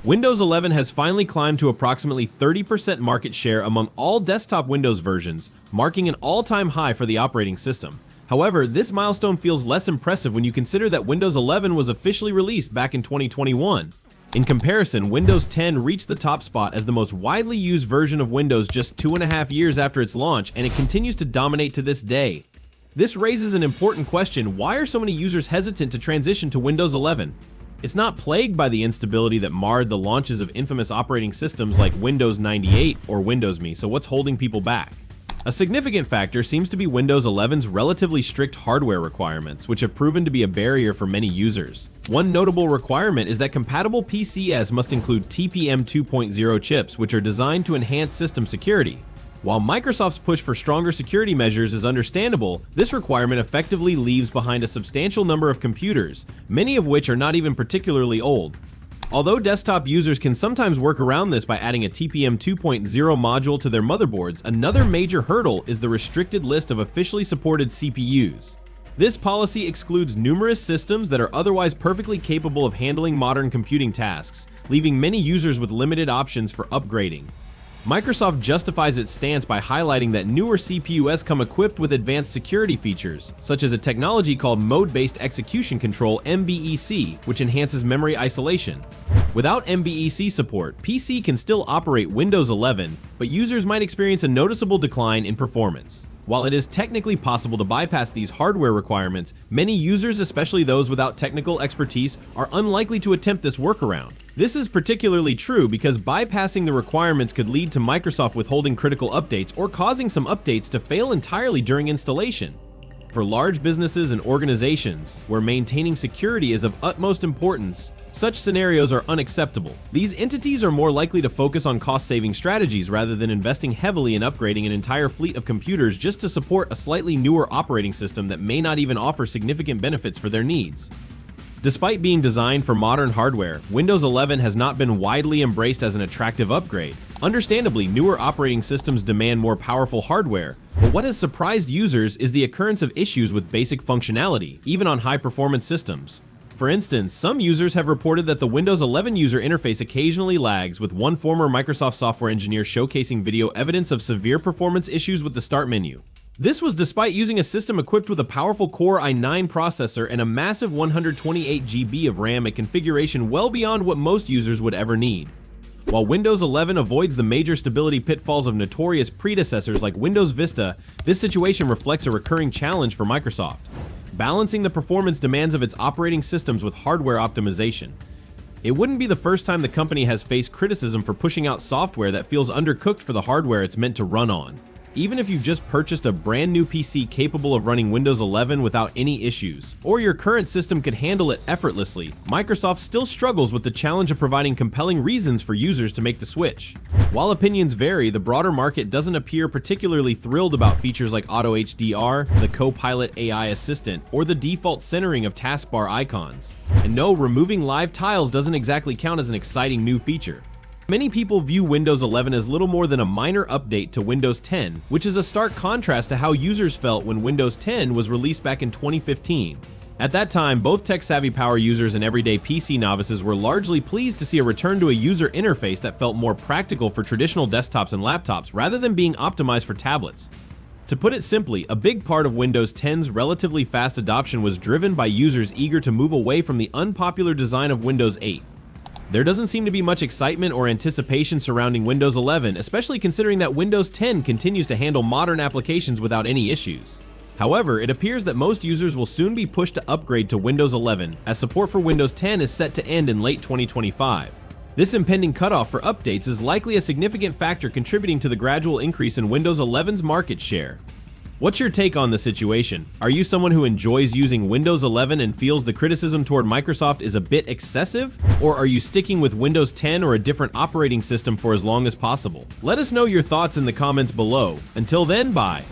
Windows 11 has finally climbed to approximately 30% market share among all desktop Windows versions, marking an all-time high for the operating system. However, this milestone feels less impressive when you consider that Windows 11 was officially released back in 2021. In comparison, Windows 10 reached the top spot as the most widely used version of Windows just 2.5 years after its launch, and it continues to dominate to this day. This raises an important question: why are so many users hesitant to transition to Windows 11? It's not plagued by the instability that marred the launches of infamous operating systems like Windows 98 or Windows Me, so what's holding people back? A significant factor seems to be Windows 11's relatively strict hardware requirements, which have proven to be a barrier for many users. One notable requirement is that compatible PCs must include TPM 2.0 chips, which are designed to enhance system security. While Microsoft's push for stronger security measures is understandable, this requirement effectively leaves behind a substantial number of computers, many of which are not even particularly old. Although desktop users can sometimes work around this by adding a TPM 2.0 module to their motherboards, another major hurdle is the restricted list of officially supported CPUs. This policy excludes numerous systems that are otherwise perfectly capable of handling modern computing tasks, leaving many users with limited options for upgrading. Microsoft justifies its stance by highlighting that newer CPUs come equipped with advanced security features, such as a technology called Mode-Based Execution Control (MBEC), which enhances memory isolation. Without MBEC support, PC can still operate Windows 11, but users might experience a noticeable decline in performance. While it is technically possible to bypass these hardware requirements, many users, especially those without technical expertise, are unlikely to attempt this workaround. This is particularly true because bypassing the requirements could lead to Microsoft withholding critical updates or causing some updates to fail entirely during installation. For large businesses and organizations, where maintaining security is of utmost importance, such scenarios are unacceptable. These entities are more likely to focus on cost-saving strategies rather than investing heavily in upgrading an entire fleet of computers just to support a slightly newer operating system that may not even offer significant benefits for their needs. Despite being designed for modern hardware, Windows 11 has not been widely embraced as an attractive upgrade. Understandably, newer operating systems demand more powerful hardware, but what has surprised users is the occurrence of issues with basic functionality, even on high-performance systems. For instance, some users have reported that the Windows 11 user interface occasionally lags, with one former Microsoft software engineer showcasing video evidence of severe performance issues with the Start menu. This was despite using a system equipped with a powerful Core i9 processor and a massive 128 GB of RAM, a configuration well beyond what most users would ever need. While Windows 11 avoids the major stability pitfalls of notorious predecessors like Windows Vista, this situation reflects a recurring challenge for Microsoft: balancing the performance demands of its operating systems with hardware optimization. It wouldn't be the first time the company has faced criticism for pushing out software that feels undercooked for the hardware it's meant to run on. Even if you've just purchased a brand new PC capable of running Windows 11 without any issues, or your current system could handle it effortlessly, Microsoft still struggles with the challenge of providing compelling reasons for users to make the switch. While opinions vary, the broader market doesn't appear particularly thrilled about features like Auto HDR, the Copilot AI assistant, or the default centering of taskbar icons. And no, removing live tiles doesn't exactly count as an exciting new feature. Many people view Windows 11 as little more than a minor update to Windows 10, which is a stark contrast to how users felt when Windows 10 was released back in 2015. At that time, both tech-savvy power users and everyday PC novices were largely pleased to see a return to a user interface that felt more practical for traditional desktops and laptops rather than being optimized for tablets. To put it simply, a big part of Windows 10's relatively fast adoption was driven by users eager to move away from the unpopular design of Windows 8. There doesn't seem to be much excitement or anticipation surrounding Windows 11, especially considering that Windows 10 continues to handle modern applications without any issues. However, it appears that most users will soon be pushed to upgrade to Windows 11, as support for Windows 10 is set to end in late 2025. This impending cutoff for updates is likely a significant factor contributing to the gradual increase in Windows 11's market share. What's your take on the situation? Are you someone who enjoys using Windows 11 and feels the criticism toward Microsoft is a bit excessive? Or are you sticking with Windows 10 or a different operating system for as long as possible? Let us know your thoughts in the comments below. Until then, bye.